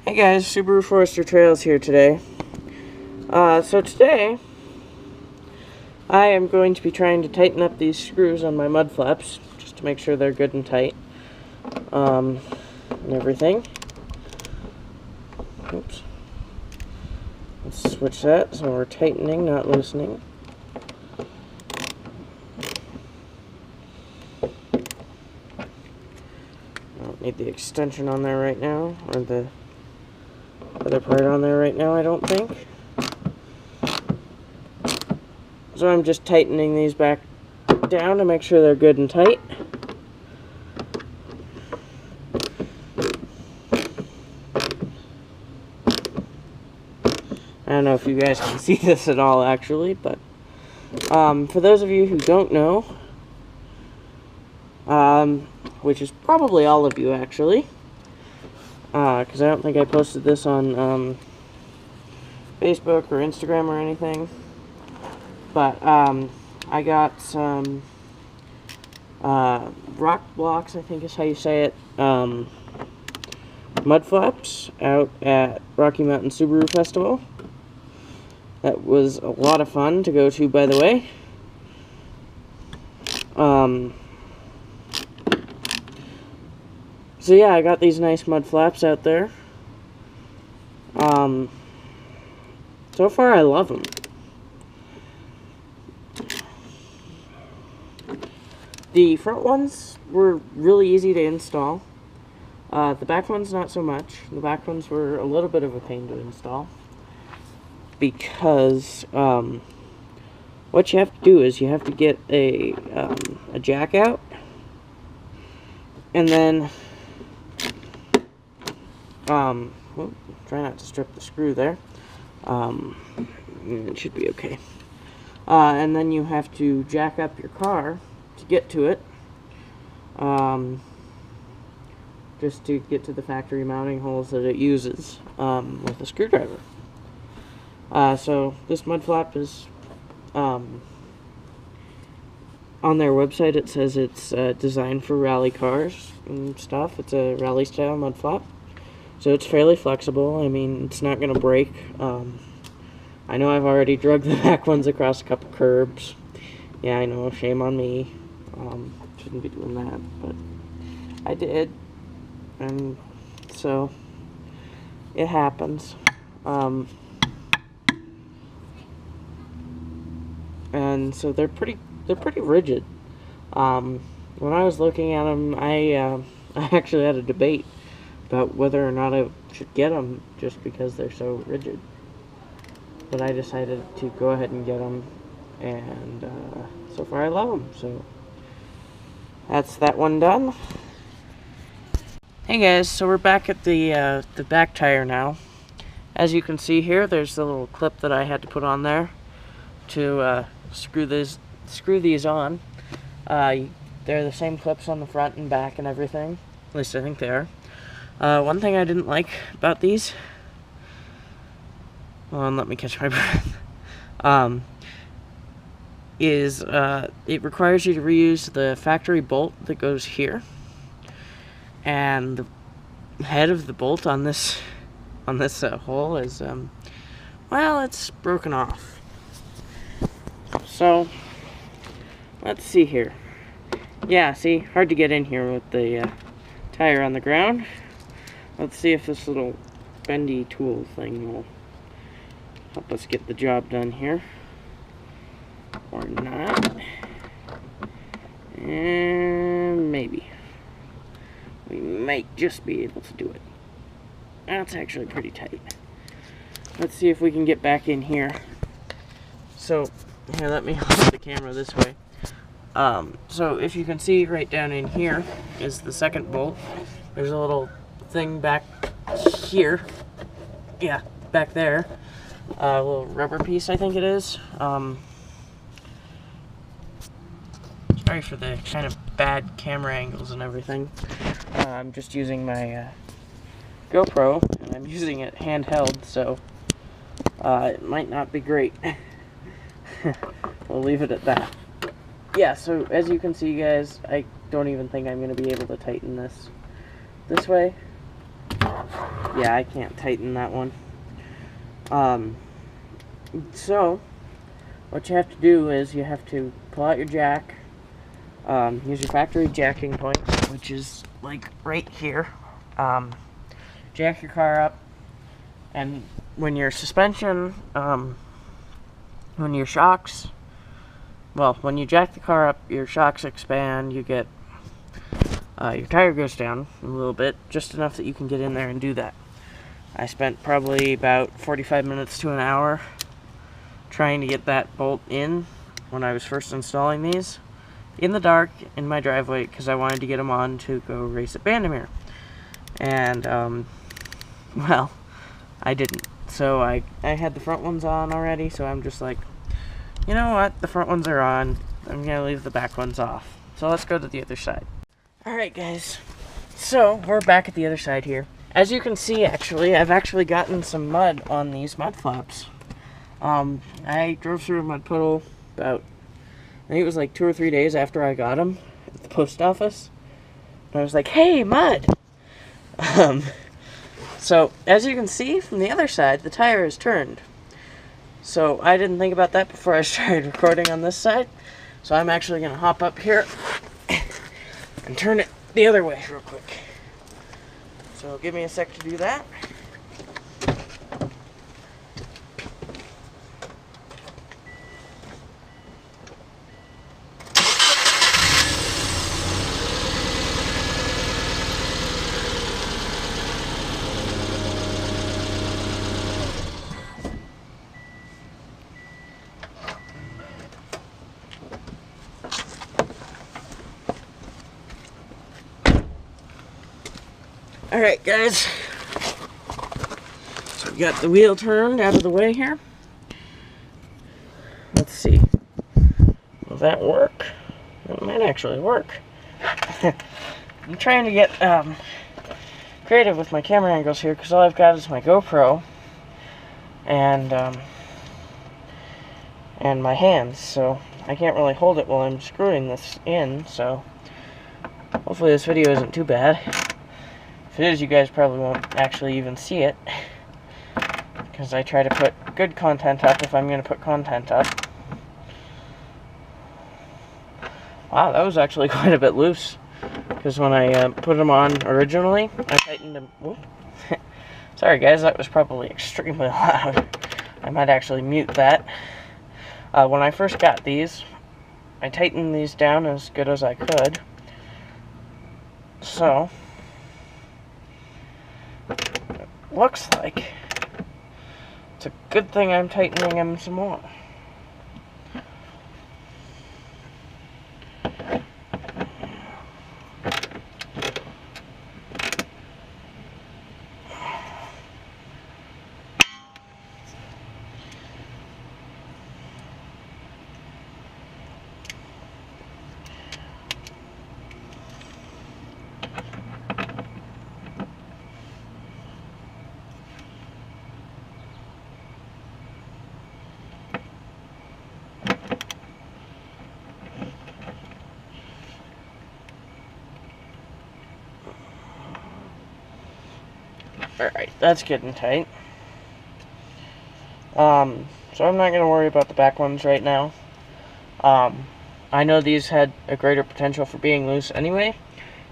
Hey guys, Subaru Forester Trails here today. So today, I am going to be trying to tighten up these screws on my mud flaps, just to make sure they're good and tight, and everything. Oops. Let's switch that, so we're tightening, not loosening. I don't need the extension on there right now, or the other part on there right now, I don't think. So I'm just tightening these back down to make sure they're good and tight. I don't know if you guys can see this at all, actually, but for those of you who don't know, which is probably all of you, actually, because I don't think I posted this on Facebook or Instagram or anything, but I got some rock blocks, I think is how you say it, mud flaps out at Rocky Mountain Subaru Festival. That was a lot of fun to go to, by the way. So yeah, I got these nice mud flaps out there. So far I love them. The front ones were really easy to install. The back ones not so much. The back ones were a little bit of a pain to install, because what you have to do is you have to get a jack out, and then try not to strip the screw there. It should be okay. And then you have to jack up your car to get to it, just to get to the factory mounting holes that it uses with a screwdriver. So this mud flap is, on their website it says it's designed for rally cars and stuff. It's a rally style mud flap, so it's fairly flexible. I mean, it's not going to break. I know I've already dragged the back ones across a couple curbs. Yeah, I know, shame on me. Shouldn't be doing that, but I did, and so it happens. And so they're pretty rigid. When I was looking at them, I actually had a debate about whether or not I should get them, just because they're so rigid. But I decided to go ahead and get them, and so far I love them. So that's that one done. Hey guys, so we're back at the back tire now. As you can see here, there's the little clip that I had to put on there to screw these on. They're the same clips on the front and back and everything. At least I think they are. One thing I didn't like about these, let me catch my breath, is it requires you to reuse the factory bolt that goes here, and the head of the bolt on this hole is well, it's broken off. So let's see here. Yeah, see, hard to get in here with the tire on the ground. Let's see if this little bendy tool thing will help us get the job done here, or not. And maybe we might just be able to do it. That's actually pretty tight. Let's see if we can get back in here. So here, let me hold the camera this way. So if you can see, right down in here is the second bolt. There's a little thing back here. Yeah, back there. A little rubber piece, I think it is. Sorry for the kind of bad camera angles and everything. I'm just using my GoPro, and I'm using it handheld, so it might not be great. We'll leave it at that. Yeah, so as you can see, guys, I don't even think I'm going to be able to tighten this way. yeah, I can't tighten that one. So what you have to do is you have to pull out your jack, use your factory jacking point, which is like right here. Jack your car up, and when your suspension, when your shocks, well, when you jack the car up, your shocks expand, you get, your tire goes down a little bit, just enough that you can get in there and do that. I spent probably about 45 minutes to an hour trying to get that bolt in when I was first installing these in the dark in my driveway, because I wanted to get them on to go race at Bandimere. And, well, I didn't. So I had the front ones on already, so I'm just like, you know what, the front ones are on, I'm gonna leave the back ones off. So let's go to the other side. Alright guys, so we're back at the other side here. As you can see, actually, I've actually gotten some mud on these mud flaps. I drove through a mud puddle about, I think it was like 2 or 3 days after I got them at the post office. And I was like, hey, mud! So, as you can see from the other side, the tire is turned. So, I didn't think about that before I started recording on this side. So, I'm actually going to hop up here and turn it the other way real quick. So, give me a sec to do that. Alright guys, so we got the wheel turned out of the way here. Let's see, will that work? It might actually work. I'm trying to get creative with my camera angles here, because all I've got is my GoPro and my hands, so I can't really hold it while I'm screwing this in, so hopefully this video isn't too bad. If it is, you guys probably won't actually even see it, because I try to put good content up if I'm going to put content up. Wow, that was actually quite a bit loose, because when I put them on originally, I tightened them. Sorry guys, that was probably extremely loud. I might actually mute that. When I first got these, I tightened these down as good as I could. So looks like it's a good thing I'm tightening them some more. Alright, that's getting tight. So I'm not going to worry about the back ones right now. I know these had a greater potential for being loose anyway,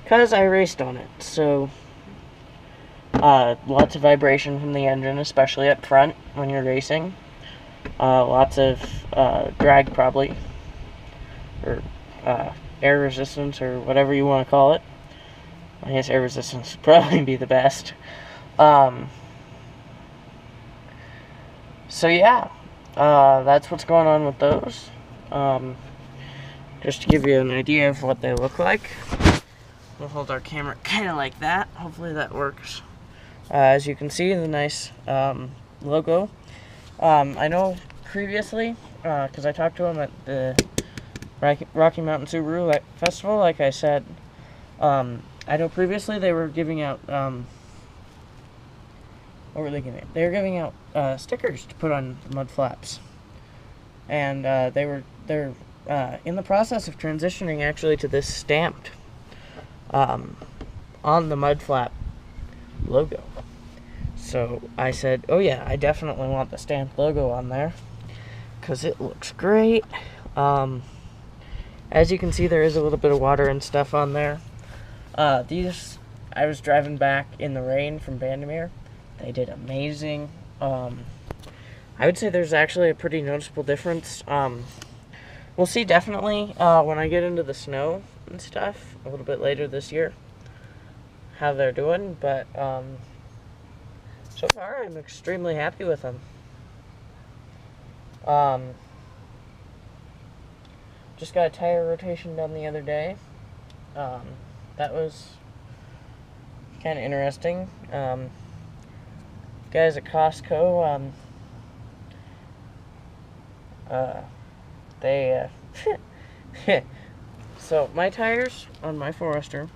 because I raced on it. So, lots of vibration from the engine, especially up front when you're racing. Lots of drag probably, or air resistance, or whatever you want to call it. I guess air resistance would probably be the best. So yeah, that's what's going on with those. Just to give you an idea of what they look like, we'll hold our camera kind of like that. Hopefully that works. As you can see, the nice logo. I know previously, because I talked to him at the Rocky Mountain Subaru Festival, like I said, I know previously they were giving out, what were they giving out? They were giving out stickers to put on the mud flaps. And they're in the process of transitioning actually to this stamped on the mud flap logo. So I said, oh yeah, I definitely want the stamped logo on there because it looks great. As you can see, there is a little bit of water and stuff on there. These, I was driving back in the rain from Vandermeer. They did amazing. I would say there's actually a pretty noticeable difference. We'll see definitely when I get into the snow and stuff a little bit later this year how they're doing, but so far I'm extremely happy with them. Just got a tire rotation done the other day. That was kind of interesting. Guys at Costco, they so my tires on my Forester,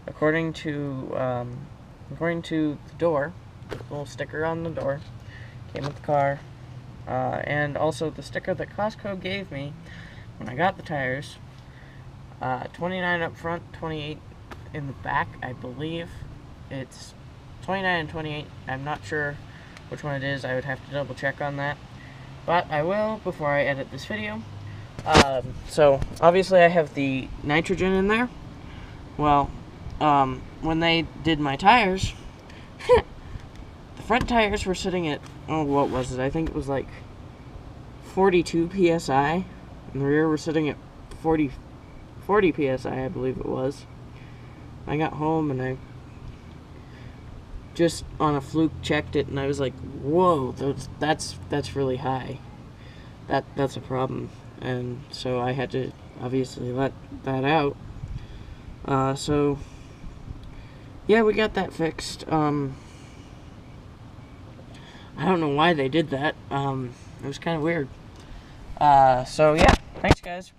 according to the door, the little sticker on the door came with the car, and also the sticker that Costco gave me when I got the tires, 29 up front, 28 in the back. I believe it's 29 and 28. I'm not sure which one it is. I would have to double check on that, but I will before I edit this video. So obviously I have the nitrogen in there. Well, when they did my tires, the front tires were sitting at, oh, what was it? I think it was like 42 psi. And the rear were sitting at 40 psi, I believe it was. I got home and I just on a fluke checked it, and I was like, whoa, that's really high. That's a problem. And so I had to obviously let that out. So yeah, we got that fixed. I don't know why they did that. It was kind of weird. So yeah, thanks guys.